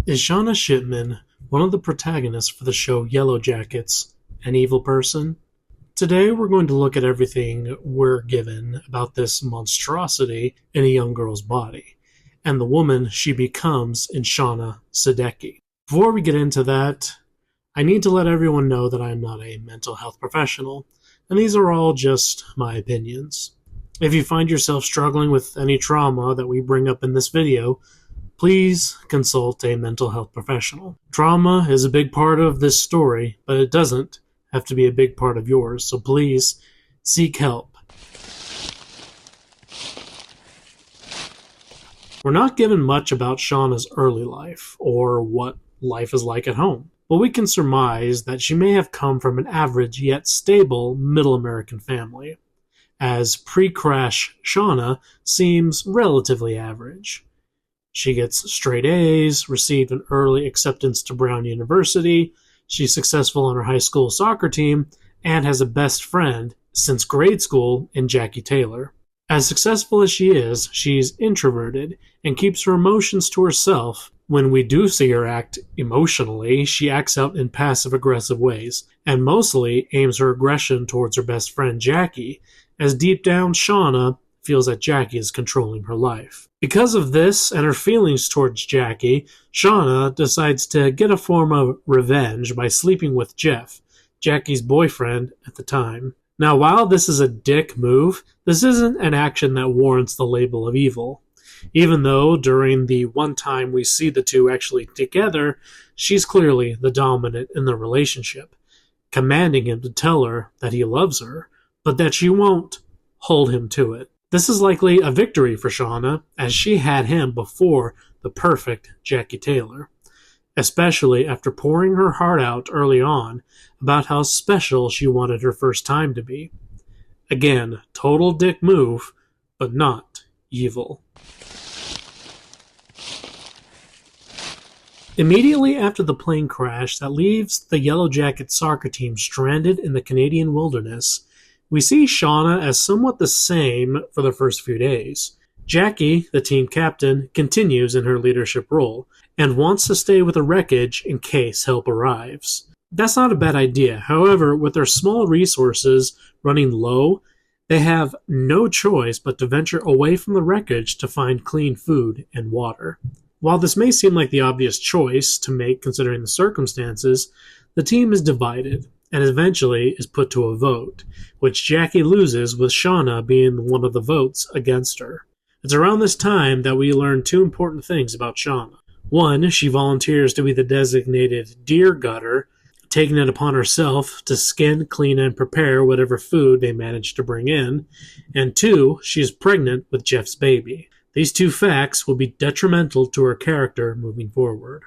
Is Shauna Shipman, one of the protagonists for the show Yellowjackets, an evil person? Today we're going to look at everything we're given about this monstrosity in a young girl's body, and the woman she becomes in Shauna Sadecki. Before we get into that, I need to let everyone know that I am not a mental health professional, and these are all just my opinions. If you find yourself struggling with any trauma that we bring up in this video, please consult a mental health professional. Trauma is a big part of this story, but it doesn't have to be a big part of yours, so please seek help. We're not given much about Shauna's early life, or what life is like at home, but we can surmise that she may have come from an average yet stable middle American family, as pre-crash Shauna seems relatively average. She gets straight A's, received an early acceptance to Brown University, she's successful on her high school soccer team, and has a best friend since grade school in Jackie Taylor. As successful as she is, she's introverted and keeps her emotions to herself. When we do see her act emotionally, she acts out in passive-aggressive ways, and mostly aims her aggression towards her best friend Jackie, as deep down Shauna feels that Jackie is controlling her life. Because of this and her feelings towards Jackie, Shauna decides to get a form of revenge by sleeping with Jeff, Jackie's boyfriend at the time. Now, while this is a dick move, this isn't an action that warrants the label of evil. Even though during the one time we see the two actually together, she's clearly the dominant in the relationship, commanding him to tell her that he loves her, but that she won't hold him to it. This is likely a victory for Shauna, as she had him before the perfect Jackie Taylor, especially after pouring her heart out early on about how special she wanted her first time to be. Again, total dick move, but not evil. Immediately after the plane crash that leaves the Yellowjackets soccer team stranded in the Canadian wilderness, we see Shauna as somewhat the same for the first few days. Jackie, the team captain, continues in her leadership role, and wants to stay with the wreckage in case help arrives. That's not a bad idea. However, with their small resources running low, they have no choice but to venture away from the wreckage to find clean food and water. While this may seem like the obvious choice to make considering the circumstances, the team is divided, and eventually is put to a vote, which Jackie loses, with Shauna being one of the votes against her. It's around this time that we learn two important things about Shauna. One, she volunteers to be the designated deer gutter, taking it upon herself to skin, clean, and prepare whatever food they manage to bring in. And two, she is pregnant with Jeff's baby. These two facts will be detrimental to her character moving forward.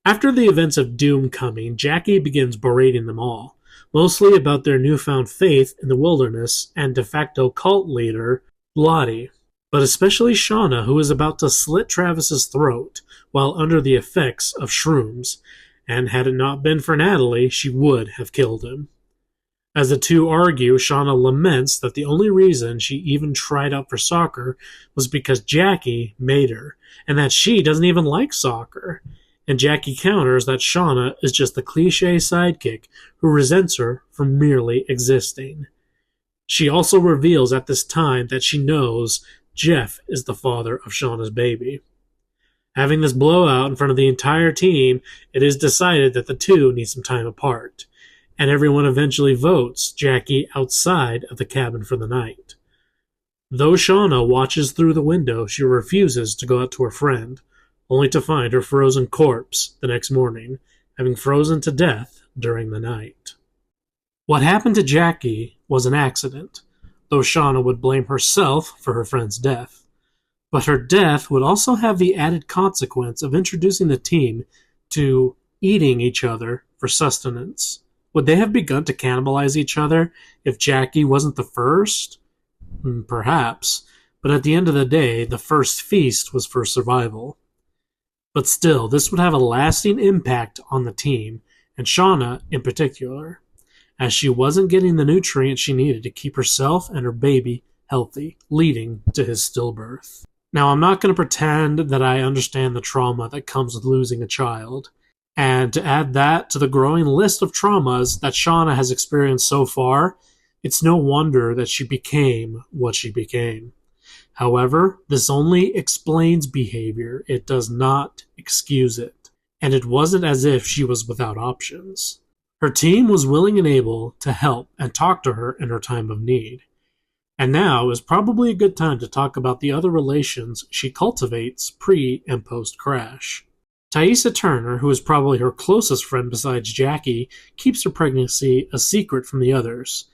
After the events of Doom coming, Jackie begins berating them all, mostly about their newfound faith in the wilderness and de facto cult leader, Lottie, but especially Shauna, who is about to slit Travis's throat while under the effects of shrooms, and had it not been for Natalie, she would have killed him. As the two argue, Shauna laments that the only reason she even tried out for soccer was because Jackie made her, and that she doesn't even like soccer. And Jackie counters that Shauna is just the cliché sidekick who resents her for merely existing. She also reveals at this time that she knows Jeff is the father of Shauna's baby. Having this blowout in front of the entire team, it is decided that the two need some time apart, and everyone eventually votes Jackie outside of the cabin for the night. Though Shauna watches through the window, she refuses to go out to her friend, only to find her frozen corpse the next morning, having frozen to death during the night. What happened to Jackie was an accident, though Shauna would blame herself for her friend's death. But her death would also have the added consequence of introducing the team to eating each other for sustenance. Would they have begun to cannibalize each other if Jackie wasn't the first? Perhaps, but at the end of the day, the first feast was for survival. But still, this would have a lasting impact on the team, and Shauna in particular, as she wasn't getting the nutrients she needed to keep herself and her baby healthy, leading to his stillbirth. Now, I'm not going to pretend that I understand the trauma that comes with losing a child. And to add that to the growing list of traumas that Shauna has experienced so far, it's no wonder that she became what she became. However, this only explains behavior, it does not excuse it. And it wasn't as if she was without options. Her team was willing and able to help and talk to her in her time of need. And now is probably a good time to talk about the other relations she cultivates pre and post crash. Thaisa Turner, who is probably her closest friend besides Jackie, keeps her pregnancy a secret from the others.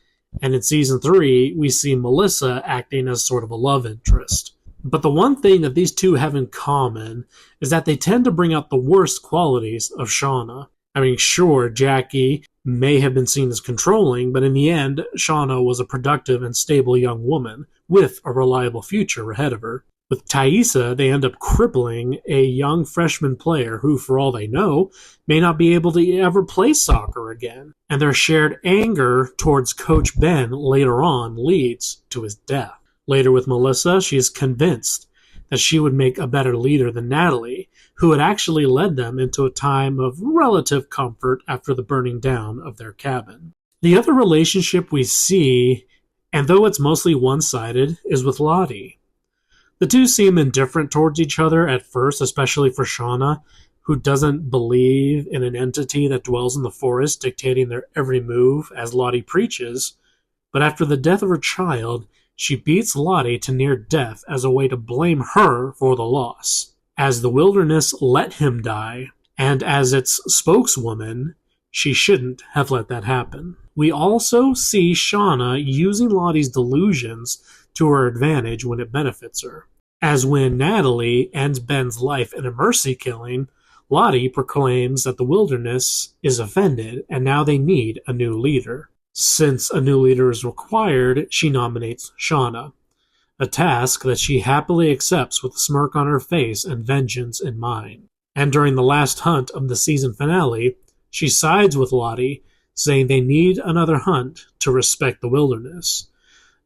And in season 3, we see Melissa acting as sort of a love interest. But the one thing that these two have in common is that they tend to bring out the worst qualities of Shauna. I mean, sure, Jackie may have been seen as controlling, but in the end, Shauna was a productive and stable young woman with a reliable future ahead of her. With Thaisa, they end up crippling a young freshman player who, for all they know, may not be able to ever play soccer again. And their shared anger towards Coach Ben later on leads to his death. Later with Melissa, she is convinced that she would make a better leader than Natalie, who had actually led them into a time of relative comfort after the burning down of their cabin. The other relationship we see, and though it's mostly one-sided, is with Lottie. The two seem indifferent towards each other at first, especially for Shauna, who doesn't believe in an entity that dwells in the forest dictating their every move, as Lottie preaches. But after the death of her child, she beats Lottie to near death as a way to blame her for the loss. As the wilderness let him die, and as its spokeswoman, she shouldn't have let that happen. We also see Shauna using Lottie's delusions to her advantage when it benefits her. As when Natalie ends Ben's life in a mercy killing, Lottie proclaims that the wilderness is offended and now they need a new leader. Since a new leader is required, she nominates Shauna, a task that she happily accepts with a smirk on her face and vengeance in mind. And during the last hunt of the season finale, she sides with Lottie, saying they need another hunt to respect the wilderness.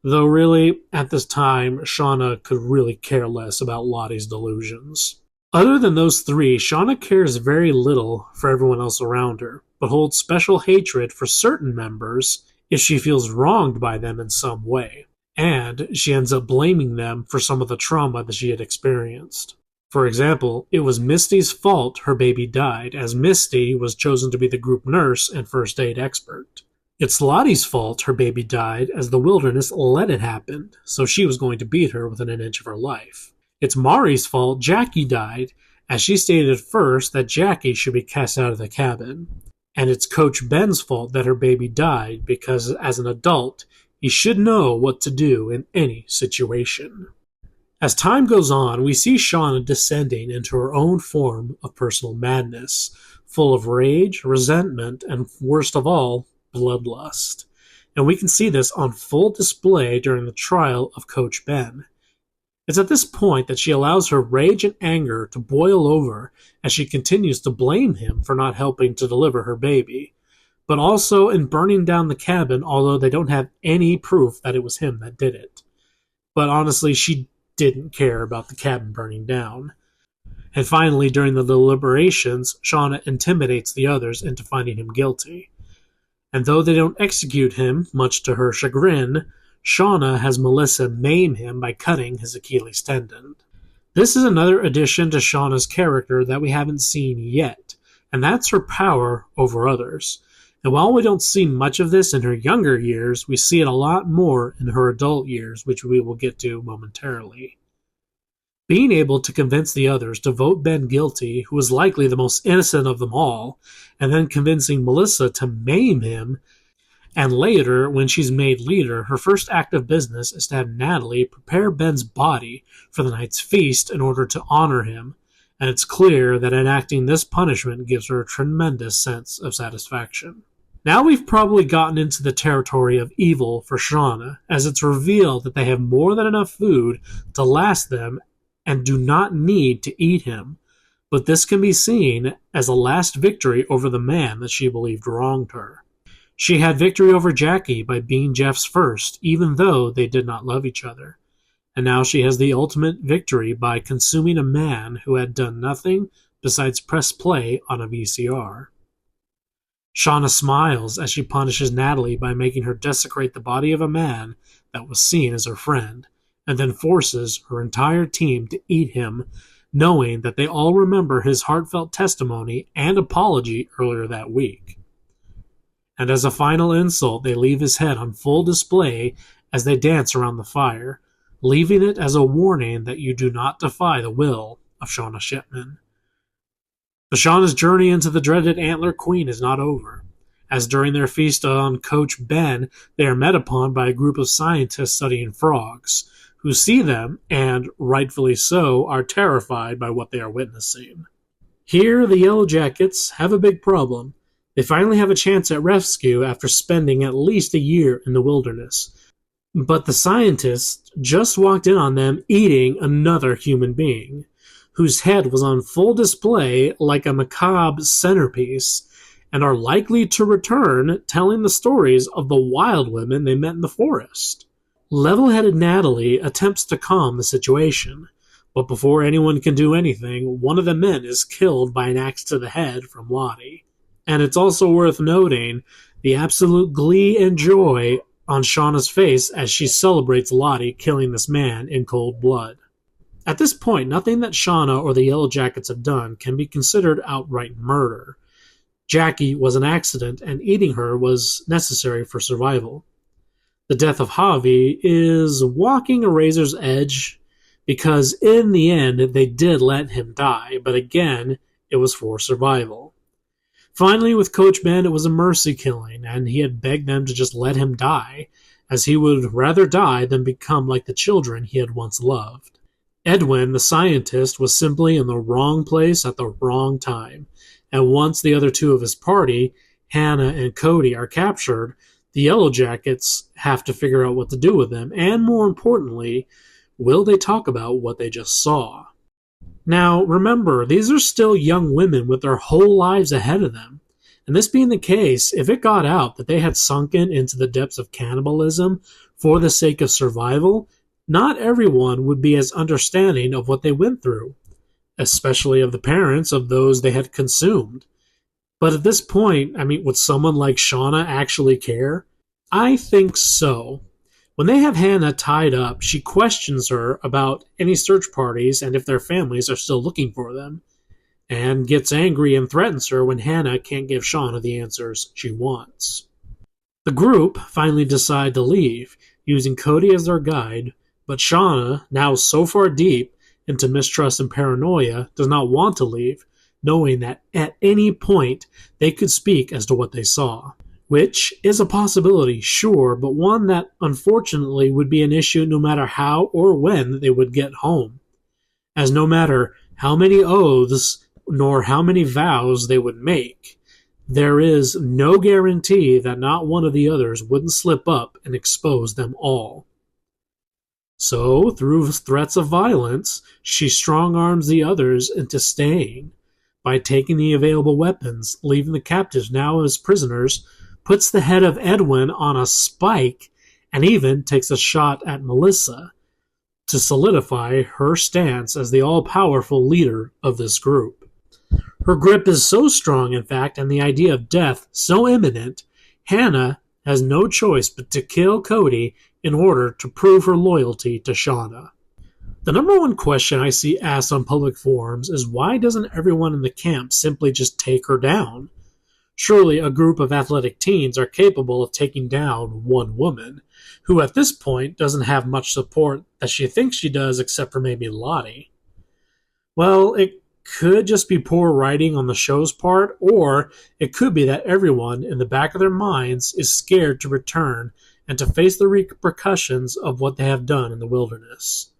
Though really, at this time, Shauna could really care less about Lottie's delusions. Other than those three, Shauna cares very little for everyone else around her, but holds special hatred for certain members if she feels wronged by them in some way. And she ends up blaming them for some of the trauma that she had experienced. For example, it was Misty's fault her baby died, as Misty was chosen to be the group nurse and first aid expert. It's Lottie's fault her baby died, as the wilderness let it happen, so she was going to beat her within an inch of her life. It's Mari's fault Jackie died, as she stated first that Jackie should be cast out of the cabin. And it's Coach Ben's fault that her baby died, because as an adult, he should know what to do in any situation. As time goes on, we see Shauna descending into her own form of personal madness, full of rage, resentment, and worst of all, bloodlust. And we can see this on full display during the trial of Coach Ben. It's at this point that she allows her rage and anger to boil over as she continues to blame him for not helping to deliver her baby, but also in burning down the cabin, although they don't have any proof that it was him that did it. But honestly, she didn't care about the cabin burning down. And finally, during the deliberations, Shauna intimidates the others into finding him guilty. And though they don't execute him, much to her chagrin, Shauna has Melissa maim him by cutting his Achilles tendon. This is another addition to Shauna's character that we haven't seen yet, and that's her power over others. And while we don't see much of this in her younger years, we see it a lot more in her adult years, which we will get to momentarily. Being able to convince the others to vote Ben guilty, who was likely the most innocent of them all, and then convincing Melissa to maim him, and later, when she's made leader, her first act of business is to have Natalie prepare Ben's body for the night's feast in order to honor him, and it's clear that enacting this punishment gives her a tremendous sense of satisfaction. Now we've probably gotten into the territory of evil for Shauna, as it's revealed that they have more than enough food to last them and do not need to eat him, but this can be seen as a last victory over the man that she believed wronged her. She had victory over Jackie by being Jeff's first, even though they did not love each other. and now she has the ultimate victory by consuming a man who had done nothing besides press play on a VCR. Shauna smiles as she punishes Natalie by making her desecrate the body of a man that was seen as her friend, and then forces her entire team to eat him, knowing that they all remember his heartfelt testimony and apology earlier that week. And as a final insult, they leave his head on full display as they dance around the fire, leaving it as a warning that you do not defy the will of Shauna Shipman. But Shauna's journey into the dreaded Antler Queen is not over, as during their feast on Coach Ben, they are met upon by a group of scientists studying frogs, who see them, and, rightfully so, are terrified by what they are witnessing. Here, the Yellowjackets have a big problem. They finally have a chance at rescue after spending at least a year in the wilderness. But the scientists just walked in on them eating another human being, whose head was on full display like a macabre centerpiece, and are likely to return telling the stories of the wild women they met in the forest. Level-headed Natalie attempts to calm the situation, but before anyone can do anything, one of the men is killed by an axe to the head from Lottie. And it's also worth noting the absolute glee and joy on Shauna's face as she celebrates Lottie killing this man in cold blood. At this point, nothing that Shauna or the Yellowjackets have done can be considered outright murder. Jackie was an accident, and eating her was necessary for survival. The death of Javi is walking a razor's edge, because in the end they did let him die, but again, it was for survival. Finally, with Coach Ben, it was a mercy killing, and he had begged them to just let him die, as he would rather die than become like the children he had once loved. Edwin, the scientist, was simply in the wrong place at the wrong time, and once the other two of his party, Hannah and Cody, are captured, the Yellowjackets have to figure out what to do with them, and more importantly, will they talk about what they just saw? Now, remember, these are still young women with their whole lives ahead of them. And this being the case, if it got out that they had sunken into the depths of cannibalism for the sake of survival, not everyone would be as understanding of what they went through, especially of the parents of those they had consumed. But at this point, would someone like Shauna actually care? I think so. When they have Hannah tied up, she questions her about any search parties and if their families are still looking for them, and gets angry and threatens her when Hannah can't give Shauna the answers she wants. The group finally decide to leave, using Cody as their guide, but Shauna, now so far deep into mistrust and paranoia, does not want to leave, knowing that at any point they could speak as to what they saw. Which is a possibility, sure, but one that unfortunately would be an issue no matter how or when they would get home. As no matter how many oaths nor how many vows they would make, there is no guarantee that not one of the others wouldn't slip up and expose them all. So, through threats of violence, she strong-arms the others into staying. By taking the available weapons, leaving the captives now as prisoners, puts the head of Edwin on a spike, and even takes a shot at Melissa to solidify her stance as the all-powerful leader of this group. Her grip is so strong, in fact, and the idea of death so imminent, Hannah has no choice but to kill Cody in order to prove her loyalty to Shauna. The number one question I see asked on public forums is why doesn't everyone in the camp simply just take her down? Surely a group of athletic teens are capable of taking down one woman, who at this point doesn't have much support that she thinks she does except for maybe Lottie. Well, it could just be poor writing on the show's part, or it could be that everyone in the back of their minds is scared to return and to face the repercussions of what they have done in the wilderness.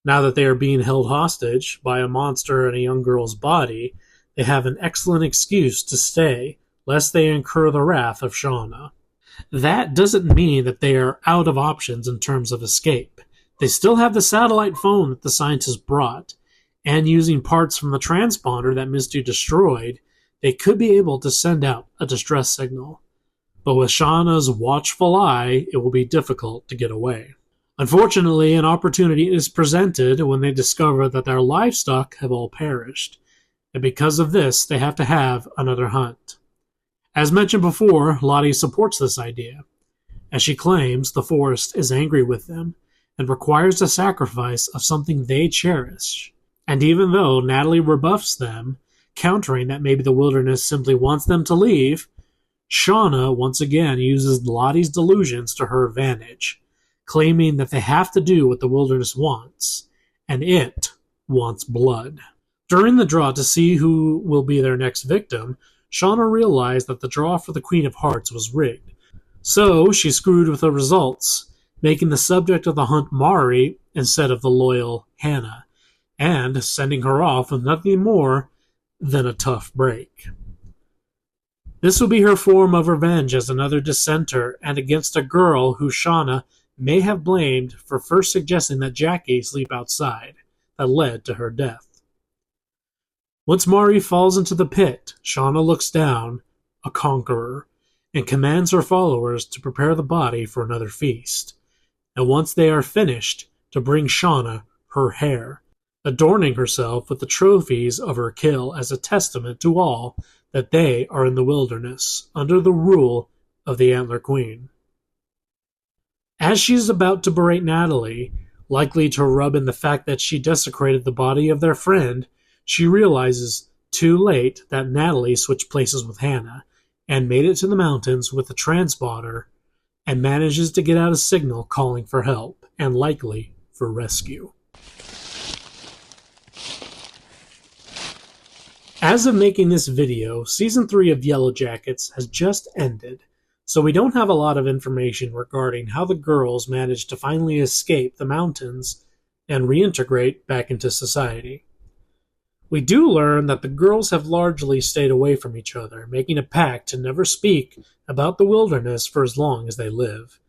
Now that they are being held hostage by a monster in a young girl's body, they have an excellent excuse to stay, lest they incur the wrath of Shauna. That doesn't mean that they are out of options in terms of escape. They still have the satellite phone that the scientists brought, and using parts from the transponder that Misty destroyed, they could be able to send out a distress signal. But with Shauna's watchful eye, it will be difficult to get away. Unfortunately, an opportunity is presented when they discover that their livestock have all perished, and because of this, they have to have another hunt. As mentioned before, Lottie supports this idea, as she claims the forest is angry with them and requires the sacrifice of something they cherish. And even though Natalie rebuffs them, countering that maybe the wilderness simply wants them to leave, Shauna once again uses Lottie's delusions to her advantage, claiming that they have to do what the wilderness wants, and it wants blood. During the draw to see who will be their next victim, Shauna realized that the draw for the Queen of Hearts was rigged, so she screwed with the results, making the subject of the hunt Mari instead of the loyal Hannah, and sending her off with nothing more than a tough break. This will be her form of revenge as another dissenter and against a girl who Shauna may have blamed for first suggesting that Jackie sleep outside, that led to her death. Once Mari falls into the pit, Shauna looks down, a conqueror, and commands her followers to prepare the body for another feast, and once they are finished, to bring Shauna her hair, adorning herself with the trophies of her kill as a testament to all that they are in the wilderness, under the rule of the Antler Queen. As she is about to berate Natalie, likely to rub in the fact that she desecrated the body of their friend, she realizes too late that Natalie switched places with Hannah and made it to the mountains with the transponder and manages to get out a signal calling for help and likely for rescue. As of making this video, Season 3 of Yellowjackets has just ended, so we don't have a lot of information regarding how the girls managed to finally escape the mountains and reintegrate back into society. We do learn that the girls have largely stayed away from each other, making a pact to never speak about the wilderness for as long as they live,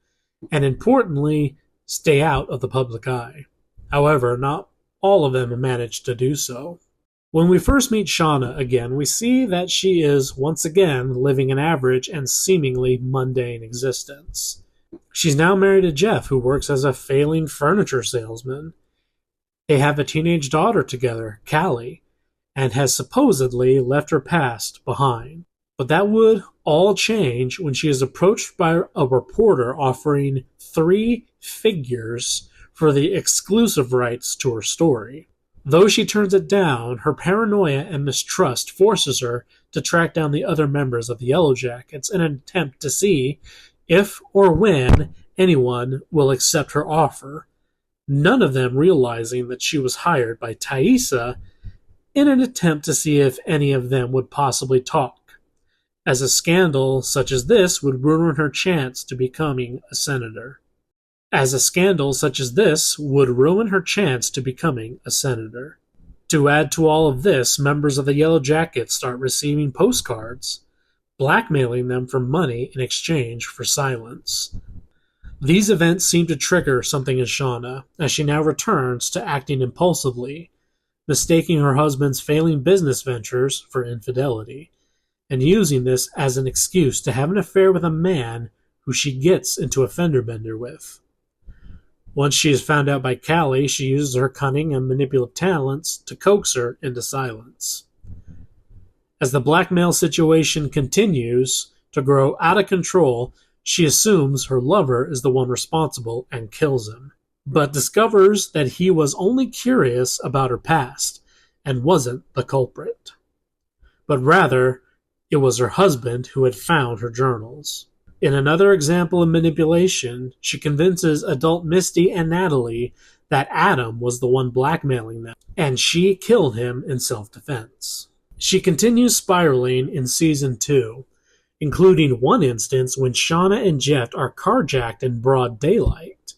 and importantly, stay out of the public eye. However, not all of them have managed to do so. When we first meet Shauna again, we see that she is, once again, living an average and seemingly mundane existence. She's now married to Jeff, who works as a failing furniture salesman. They have a teenage daughter together, Callie, and has supposedly left her past behind. But that would all change when she is approached by a reporter offering 3 figures for the exclusive rights to her story. Though she turns it down, her paranoia and mistrust forces her to track down the other members of the Yellowjackets in an attempt to see if or when anyone will accept her offer, none of them realizing that she was hired by Thaisa in an attempt to see if any of them would possibly talk, as a scandal such as this would ruin her chance to becoming a senator. To add to all of this, members of the Yellowjackets start receiving postcards, blackmailing them for money in exchange for silence. These events seem to trigger something in Shauna, as she now returns to acting impulsively, mistaking her husband's failing business ventures for infidelity, and using this as an excuse to have an affair with a man who she gets into a fender bender with. Once she is found out by Callie, she uses her cunning and manipulative talents to coax her into silence. As the blackmail situation continues to grow out of control, she assumes her lover is the one responsible and kills him, but discovers that he was only curious about her past and wasn't the culprit, but rather it was her husband who had found her journals. In another example of manipulation, she convinces adult Misty and Natalie that Adam was the one blackmailing them, and she killed him in self-defense. She continues spiraling in Season 2, including one instance when Shauna and Jeff are carjacked in broad daylight.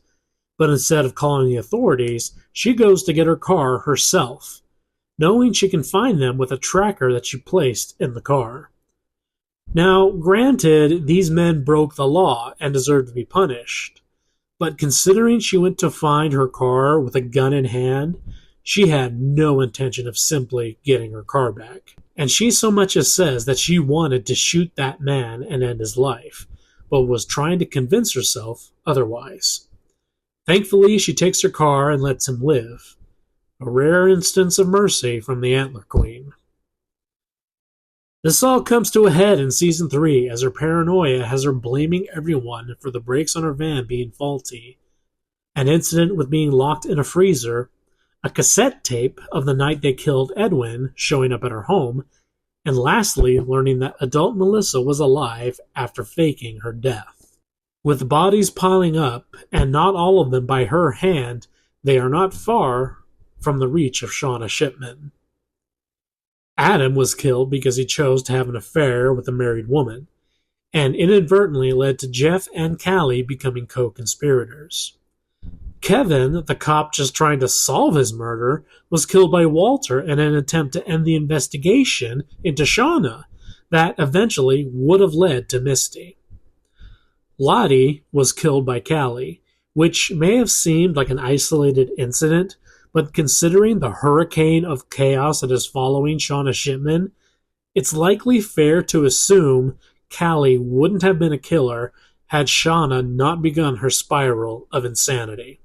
But instead of calling the authorities, she goes to get her car herself, knowing she can find them with a tracker that she placed in the car. Now, granted, these men broke the law and deserve to be punished, but considering she went to find her car with a gun in hand, she had no intention of simply getting her car back. And she so much as says that she wanted to shoot that man and end his life, but was trying to convince herself otherwise. Thankfully, she takes her car and lets him live, a rare instance of mercy from the Antler Queen. This all comes to a head in season 3 as her paranoia has her blaming everyone for the brakes on her van being faulty, an incident with being locked in a freezer, a cassette tape of the night they killed Edwin showing up at her home, and lastly, learning that adult Melissa was alive after faking her death. With bodies piling up, and not all of them by her hand, they are not far from the reach of Shauna Shipman. Adam was killed because he chose to have an affair with a married woman, and inadvertently led to Jeff and Callie becoming co-conspirators. Kevin, the cop just trying to solve his murder, was killed by Walter in an attempt to end the investigation into Shauna that eventually would have led to Misty. Lottie was killed by Callie, which may have seemed like an isolated incident, but considering the hurricane of chaos that is following Shauna Shipman, it's likely fair to assume Callie wouldn't have been a killer had Shauna not begun her spiral of insanity.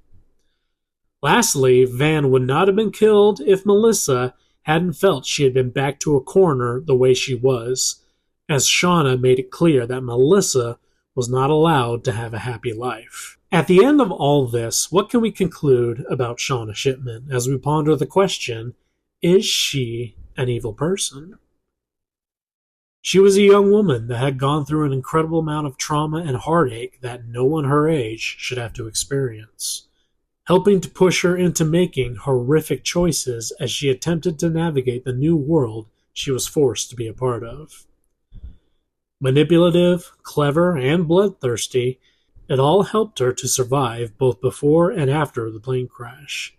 Lastly, Van would not have been killed if Melissa hadn't felt she had been backed to a corner the way she was, as Shauna made it clear that Melissa was not allowed to have a happy life. At the end of all this, what can we conclude about Shauna Shipman as we ponder the question, is she an evil person? She was a young woman that had gone through an incredible amount of trauma and heartache that no one her age should have to experience, helping to push her into making horrific choices as she attempted to navigate the new world she was forced to be a part of. Manipulative, clever, and bloodthirsty, it all helped her to survive both before and after the plane crash.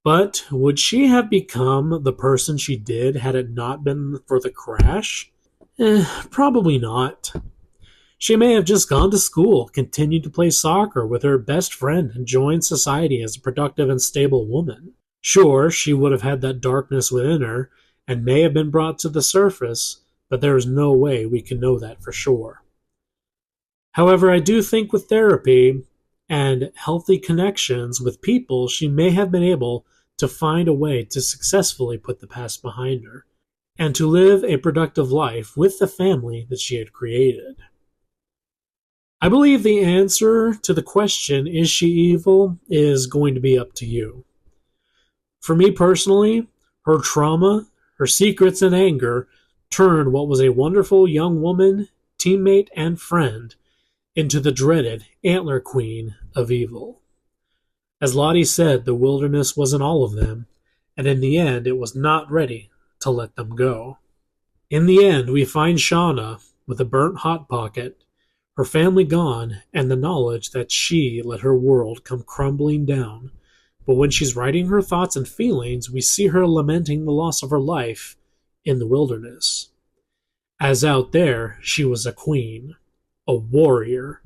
But would she have become the person she did had it not been for the crash? Probably not. She may have just gone to school, continued to play soccer with her best friend, and joined society as a productive and stable woman. Sure, she would have had that darkness within her, and may have been brought to the surface, but there is no way we can know that for sure. However, I do think with therapy and healthy connections with people, she may have been able to find a way to successfully put the past behind her, and to live a productive life with the family that she had created. I believe the answer to the question, is she evil, is going to be up to you. For me personally, her trauma, her secrets and anger turned what was a wonderful young woman, teammate, and friend into the dreaded Antler Queen of evil. As Lottie said, the wilderness wasn't all of them, and in the end it was not ready to let them go. In the end, we find Shauna with a burnt hot pocket, her family gone, and the knowledge that she let her world come crumbling down. But when she's writing her thoughts and feelings, we see her lamenting the loss of her life in the wilderness. As out there, she was a queen, a warrior,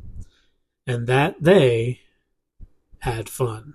and that they had fun.